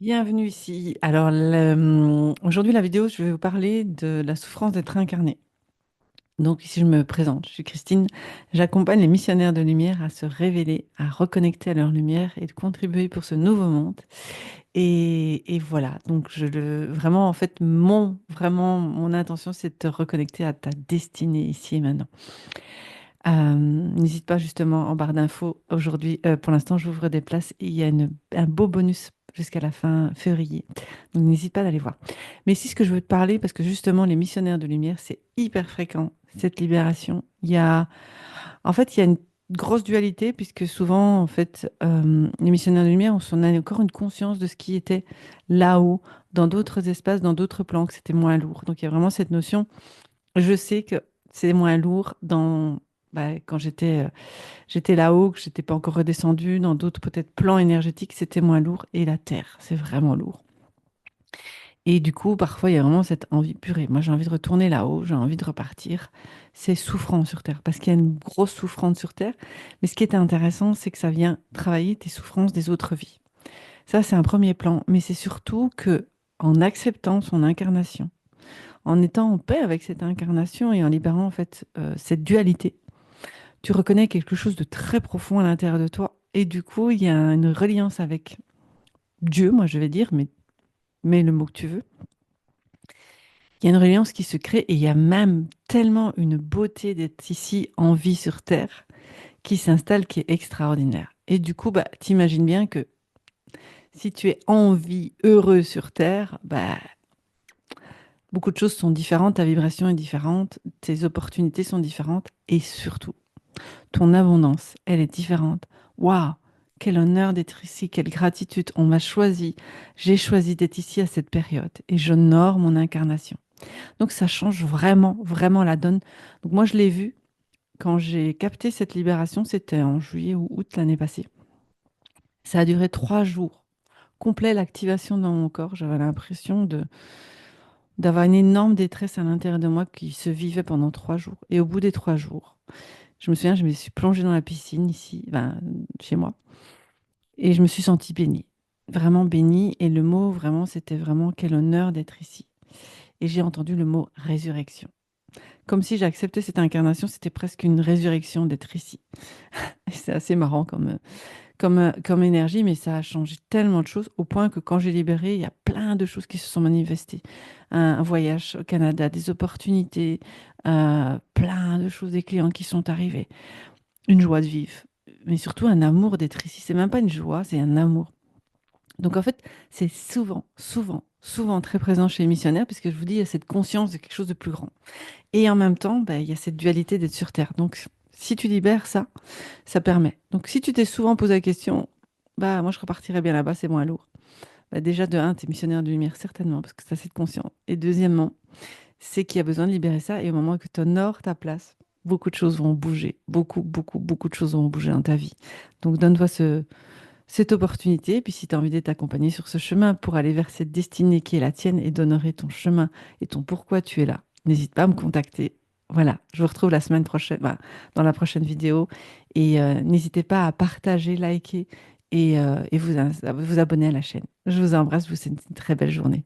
Bienvenue ici. Alors, aujourd'hui, la vidéo, je vais vous parler de la souffrance d'être incarné. Donc, ici, je me présente. Je suis Christine. J'accompagne les missionnaires de lumière à se révéler, à reconnecter à leur lumière et de contribuer pour ce nouveau monde. Et voilà. Donc, vraiment, en fait, mon intention, c'est de te reconnecter à ta destinée ici et maintenant. N'hésite pas justement en barre d'infos. Aujourd'hui, pour l'instant, j'ouvre des places et il y a un beau bonus jusqu'à la fin février. Donc n'hésite pas d'aller voir. Mais ici, ce que je veux te parler, parce que justement, les missionnaires de lumière, c'est hyper fréquent, cette libération. En fait, il y a une grosse dualité, puisque souvent, en fait, les missionnaires de lumière, on a encore une conscience de ce qui était là-haut, dans d'autres espaces, dans d'autres plans, que c'était moins lourd. Donc il y a vraiment cette notion. Je sais que c'est moins lourd quand j'étais là-haut, que j'étais pas encore redescendue, dans d'autres peut-être plans énergétiques, c'était moins lourd. Et la Terre, c'est vraiment lourd. Et du coup, parfois, il y a vraiment cette envie purée. Moi, j'ai envie de retourner là-haut, j'ai envie de repartir. C'est souffrant sur Terre, parce qu'il y a une grosse souffrance sur Terre. Mais ce qui est intéressant, c'est que ça vient travailler tes souffrances des autres vies. Ça, c'est un premier plan. Mais c'est surtout que, en acceptant son incarnation, en étant en paix avec cette incarnation et en libérant en fait cette dualité, tu reconnais quelque chose de très profond à l'intérieur de toi. Et du coup, il y a une reliance avec Dieu, moi je vais dire, mais le mot que tu veux. Il y a une reliance qui se crée et il y a même tellement une beauté d'être ici en vie sur Terre qui s'installe qui est extraordinaire. Et du coup, t'imagines bien que si tu es en vie, heureux sur Terre, beaucoup de choses sont différentes, ta vibration est différente, tes opportunités sont différentes et surtout, ton abondance, elle est différente. Waouh, quel honneur d'être ici, quelle gratitude. On m'a choisi. J'ai choisi d'être ici à cette période et j'honore mon incarnation. Donc ça change vraiment, vraiment la donne. Donc moi, je l'ai vu quand j'ai capté cette libération, c'était en juillet ou août l'année passée. Ça a duré 3 jours. Complet l'activation dans mon corps. J'avais l'impression d'avoir une énorme détresse à l'intérieur de moi qui se vivait pendant 3 jours. Et au bout des 3 jours, je me souviens, je me suis plongée dans la piscine ici, chez moi. Et je me suis sentie bénie, vraiment bénie. Et le mot, vraiment, c'était vraiment quel honneur d'être ici. Et j'ai entendu le mot résurrection. Comme si j'acceptais cette incarnation, c'était presque une résurrection d'être ici. Et c'est assez marrant comme énergie, mais ça a changé tellement de choses au point que quand j'ai libéré, il y a plein de choses qui se sont manifestées. Un voyage au Canada, des opportunités, plein de choses, des clients qui sont arrivés, une joie de vivre, mais surtout un amour d'être ici. C'est même pas une joie, c'est un amour. Donc en fait, c'est souvent, souvent, souvent très présent chez les missionnaires, puisque je vous dis, il y a cette conscience de quelque chose de plus grand. Et en même temps, il y a cette dualité d'être sur Terre. Donc si tu libères ça, ça permet. Donc si tu t'es souvent posé la question, moi je repartirais bien là-bas, c'est moins lourd. Déjà de un, tu es missionnaire de lumière, certainement, parce que tu as cette conscience. Et deuxièmement, c'est qu'il y a besoin de libérer ça. Et au moment que tu honores ta place, beaucoup de choses vont bouger. Beaucoup, beaucoup, beaucoup de choses vont bouger dans ta vie. Donc donne-toi cette opportunité. Et puis si tu as envie d'être accompagné sur ce chemin pour aller vers cette destinée qui est la tienne et d'honorer ton chemin et ton pourquoi tu es là, n'hésite pas à me contacter. Voilà, je vous retrouve la semaine prochaine, dans la prochaine vidéo. Et n'hésitez pas à partager, liker et vous abonner à la chaîne. Je vous embrasse, je vous souhaite une très belle journée.